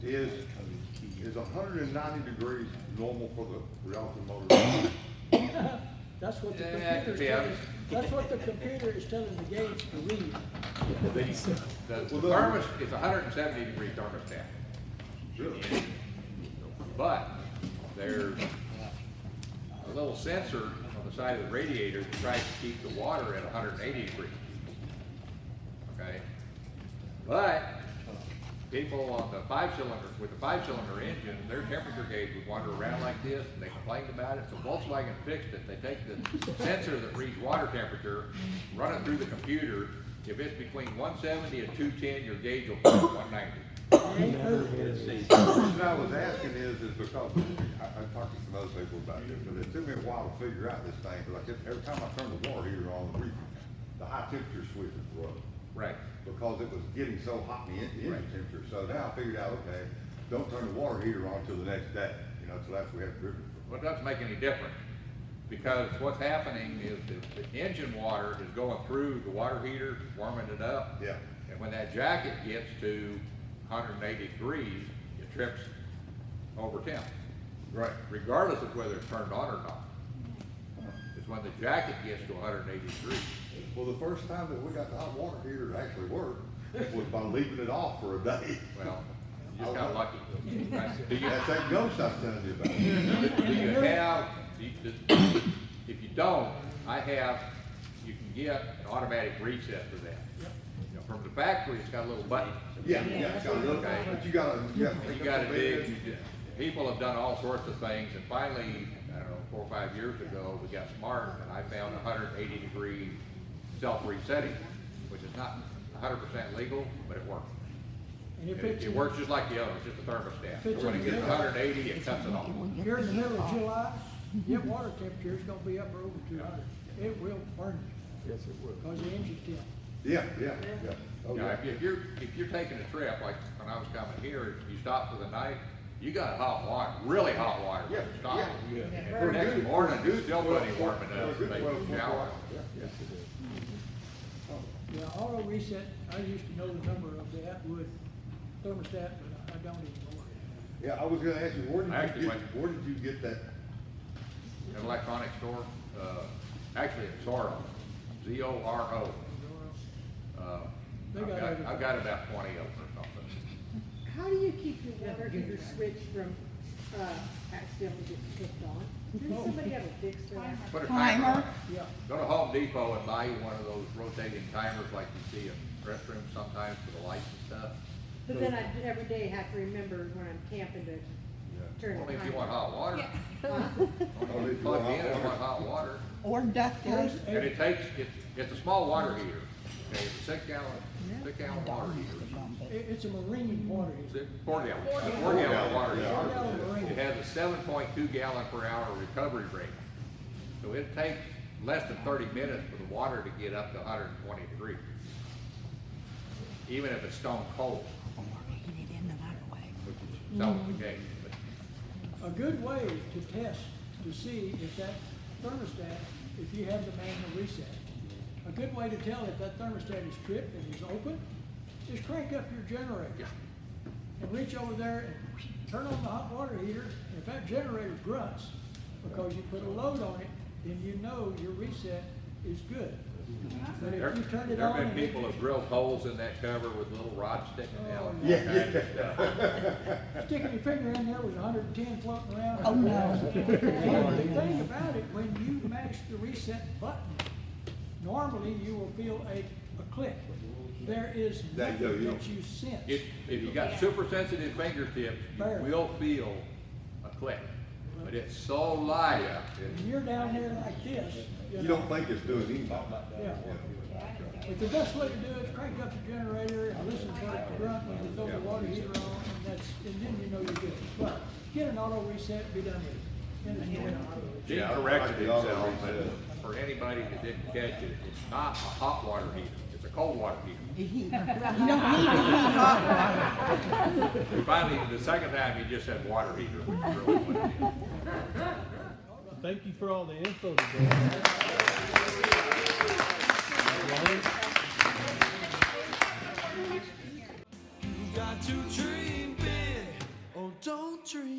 Is 190 degrees normal for the Rialta motor? That's what the Yeah, computer is yeah. telling, that's what the computer is telling the gauge to read. The thermos is 170 degree thermostat. Really? But there's a little sensor on the side of the radiator that tries to keep the water at 180 degrees. Okay? But people on the with the five-cylinder engine, their temperature gauge would wander around like this, and they complained about it. So Volkswagen fixed it. They take the sensor that reads water temperature, run it through the computer. If it's between 170 and 210, your gauge will be 190. The reason I was asking is because I talked to some other people about this, but it took me a while to figure out this thing. Like every time I turn the water heater on, the high temperature switch would throw. Right. Because it was getting so hot in the engine temperature. So now I figured out, okay, don't turn the water heater on until the next day. You know, so that's we have driven. Well, it doesn't make any difference, because what's happening is that the engine water is going through the water heater, warming it up. Yeah. And when that jacket gets to 180 degrees, it trips over temp. Right. Regardless of whether it's turned on or not. It's when the jacket gets to 180 degrees. Well, the first time that we got the hot water heater to actually work was by leaving it off for a day. Well, you just got lucky. Right? Do you, That's that ghost I was telling you about. do you have, if you don't, you can get an automatic reset for that. You know, from the factory, it's got a little button. Yeah, it's got a little, Okay. but you gotta, You gotta dig, people have done all sorts of things, and finally, I don't know, 4 or 5 years ago, we got smart, and I found 180 degree self-resetting, which is not 100% legal, but it works. And if It it's, works just like the other, it's just a thermostat. If it's When it in gets the to middle- 180, it cuts it off. you're in the middle of July, your water temperature is gonna be up over 200. It will burn you. Yes, it will. Cause the engine's temp. yeah. Oh, Now, yeah. if you're taking a trip, like when I was coming here, you stop for the night, you got hot water, really hot water. when you Yeah, stop. yeah. And the next morning, you still putting warming up to make you shower. Yes, it is. Yeah, auto reset, I used to know the number of the Atwood thermostat, but I don't anymore. Yeah, I was gonna ask you, Actually, where did you get that? An electronic store, actually it's Zoro, Z-O-R-O. I've got about 20 of them or something. How do you keep your water heater switch from accidentally getting kicked on? Didn't somebody have a fix for that? Put a timer on it. Yeah. Go to Home Depot and buy you one of those rotating timers like you see in restrooms sometimes for the lights and stuff. But then I every day have to remember when I'm camping to turn Only the if you want timer. hot water. Only Only if you plug want in hot if you want water. hot water. Or duct tape. And it takes, it's a small water heater. Okay, it's a 6-gallon water heater. It's a marine water It's heater. a 4-gallon water heater. 4-gallon marine. It has a 7.2 gallon per hour recovery rate. So it takes less than 30 minutes for the water to get up to 120 degrees. Even if it's stone cold, Or heat it in the microwave. which is seldom the case. But A good way to test to see if that thermostat, if you have the manual reset, a good way to tell if that thermostat is tripped and is open is crank up your generator. Yeah. And reach over there and turn on the hot water heater. And if that generator grunts because you put a load on it, then you know your reset is good. But There if you turn it there on have and been people have drilled holes in that cover with little rods sticking out. Oh, Yeah. sticking your finger in there was 110 floating around. Oh, no. And the thing about it, when you mash the reset button, normally you will feel a click. There is There you go, nothing you that you sense. If you got super sensitive fingertips, you Barely. will feel a click. But it's so light. When you're down there like this, You don't think it's doing anything. Yeah. But the best way to do it is crank up the generator and listen for it to grunt when you throw the water heater on, and then you know you're good. But get an auto reset, be done with it. Then it's no auto reset. Gene Yeah, I corrected like the auto himself, reset. but for anybody that didn't catch it, it's not a hot water heater, it's a cold water heater. You don't need to heat hot water. And finally, the second time, he just said water heater, which is really what it is. Thank you for all the info today. You've got to dream.